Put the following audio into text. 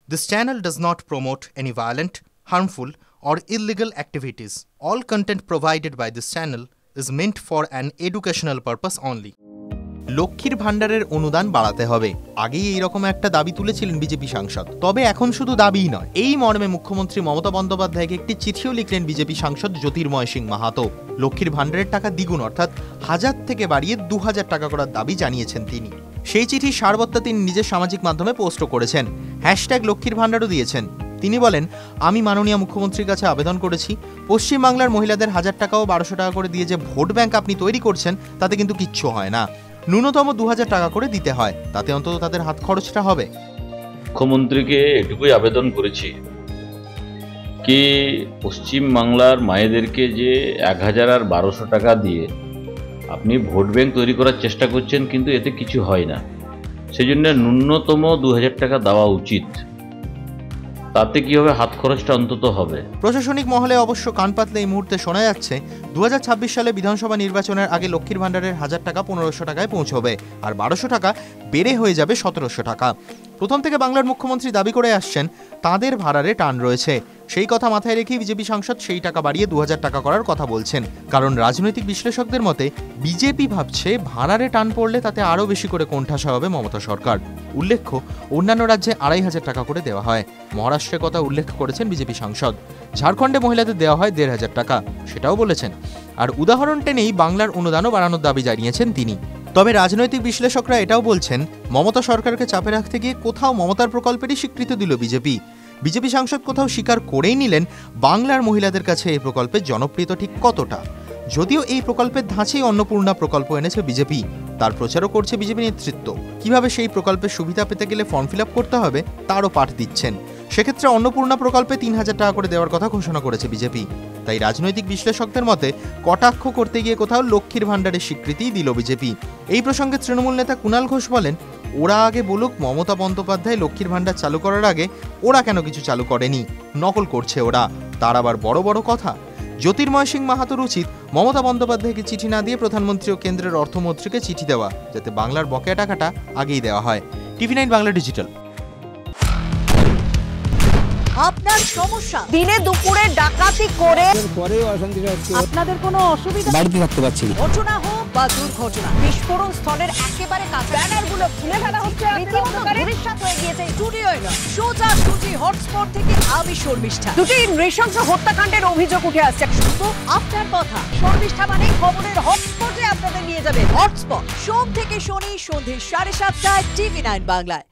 This channel does not promote any violent, harmful, or illegal activities. All content provided by this channel is meant for an educational purpose only. লক্ষ্মীর ভান্ডারের অনুদান বাড়াতে হবে, আগেই এইরকম একটা দাবি তুলেছিলেন বিজেপি সাংসদ। তবে এখন শুধু দাবিই নয়, এই মর্মে মুখ্যমন্ত্রী মমতা বন্দ্যোপাধ্যায়কে একটি চিঠিও লিখলেন বিজেপি সাংসদ জ্যোতির্ময় সিং মাহাতো। লক্ষ্মীর ভান্ডারের টাকা দ্বিগুণ অর্থাৎ 1000 থেকে বাড়িয়ে 2000 টাকা করার দাবি জানিয়েছেন তিনি। সেই চিঠির সারবত্তা তিনি নিজের সামাজিক মাধ্যমে পোস্টও করেছেন, হ্যাশট্যাগ লক্ষ্মীর ভান্ডারও দিয়েছেন। তিনি বলেন, আমি মাননীয় মুখ্যমন্ত্রীর কাছে আবেদন করেছি, পশ্চিমবাংলার মহিলাদের 1000 টাকা ও 1200 টাকা করে দিয়ে যে ভোট ব্যাংক আপনি তৈরি করছেন তাতে কিন্তু কিচ্ছু হয় না। ন্যূনতম 2000 টাকা করে দিতে হয়, তাতে অন্তত তাদের হাত খরচটা হবে। মুখ্যমন্ত্রীকে এটুকুই আবেদন করেছি কি পশ্চিম বাংলার মায়েদেরকে যে 1000 আর 1200 টাকা দিয়ে আপনি ভোট ব্যাংক তৈরি করার চেষ্টা করছেন, কিন্তু এতে কিছু হয় না। সেই জন্য ন্যূনতম 2000 টাকা দেওয়া উচিত, তাতে কি হবে, হাত খরচটা অন্তত হবে। প্রশাসনিক মহলে অবশ্য কান পাতলে এই মুহূর্তে শোনা যাচ্ছে 2026 সালে বিধানসভা নির্বাচনের আগে লক্ষ্মীর ভান্ডারের 1000 টাকা 1500 টাকায় পৌঁছবে, আর 1200 টাকা বেড়ে হয়ে যাবে 1700 টাকা। প্রথম থেকে বাংলার মুখ্যমন্ত্রী দাবি করে আসছেন তাঁদের ভাড়ারে টান রয়েছে। সেই কথা মাথায় রেখেই বিজেপি সাংসদ সেই টাকা বাড়িয়ে 2000 টাকা করার কথা বলছেন। কারণ রাজনৈতিক বিশ্লেষকদের মতে বিজেপি ভাবছে ভাড়ারে টান পড়লে তাতে আরও বেশি করে কোণঠাসা হবে মমতা সরকার। উল্লেখ্য, অন্যান্য রাজ্যে 2500 টাকা করে দেওয়া হয়। মহারাষ্ট্রের কথা উল্লেখ করেছেন বিজেপি সাংসদ। ঝাড়খণ্ডে মহিলাদের দেওয়া হয় 1500 টাকা, সেটাও বলেছেন। আর উদাহরণ টেনেই বাংলার অনুদানও বাড়ানোর দাবি জানিয়েছেন তিনি। তবে রাজনৈতিক বিশ্লেষকরা এটাও বলছেন, মমতা সরকারকে চাপে রাখতে গিয়ে কোথাও মমতার প্রকল্পেরই স্বীকৃতি দিল বিজেপি। বিজেপি সাংসদ কোথাও স্বীকার করেই নিলেন বাংলার মহিলাদের কাছে এই প্রকল্পের জনপ্রিয়তা ঠিক কতটা। যদিও এই প্রকল্পের ধাঁচেই অন্নপূর্ণা প্রকল্প এনেছে বিজেপি, তার প্রচারও করছে বিজেপি নেতৃত্ব। কিভাবে সেই প্রকল্পের সুবিধা পেতে গেলে ফর্ম ফিল আপ করতে হবে তারও পাঠ দিচ্ছেন। সেক্ষেত্রে অন্নপূর্ণা প্রকল্পে 3000 টাকা করে দেওয়ার কথা ঘোষণা করেছে বিজেপি। তাই রাজনৈতিক বিশ্লেষকদের মতে কটাক্ষ করতে গিয়ে কোথাও লক্ষ্মীর ভান্ডারের স্বীকৃতিই দিল বিজেপি। এই প্রসঙ্গে তৃণমূল নেতা কুণাল ঘোষ বলেন, ওরা আগে বলুক মমতা বন্দ্যোপাধ্যায় লক্ষ্মীর ভান্ডার চালু করার আগে ওরা কেন কিছু চালু করেনি, নকল করছে ওরা, তার আবার বড় বড় কথা। জ্যোতির্ময় সিং মাহাতোর উচিত মমতা বন্দ্যোপাধ্যায়কে চিঠি না দিয়ে প্রধানমন্ত্রী ও কেন্দ্রের অর্থমন্ত্রীকে চিঠি দেওয়া, যাতে বাংলার বকেয়া টাকাটা আগেই দেওয়া হয়। TV9 Bangla digital. আপনার সমস্যা দিনে দুপুরে ডাকাতি করে আপনাদের কোনো অসুবিধা, বাড়িতে থাকতে পারছি না, ঘটনা হোক বা দুর্ঘটনা, বিস্ফোরণ স্থলের একেবারে কাছে ব্যানারগুলো খুলে ফেলা হচ্ছে, রীতিমতো ভবিষ্যৎ হয়ে গিয়েছে স্টুডিওয় নয়, সোজা দুটি হটস্পট থেকে আমি শর্মিষ্ঠা। দুটি নৃশংস হত্যাকাণ্ডের অভিযোগ উঠে আসছে, শুধু আপনার কথা। শর্মিষ্ঠা মানে খবরের হটস্পটে আপনাদের নিয়ে যাবে। হটস্পট সোম থেকে শনি সন্ধ্যে 7:30টায় TV9 বাংলায়।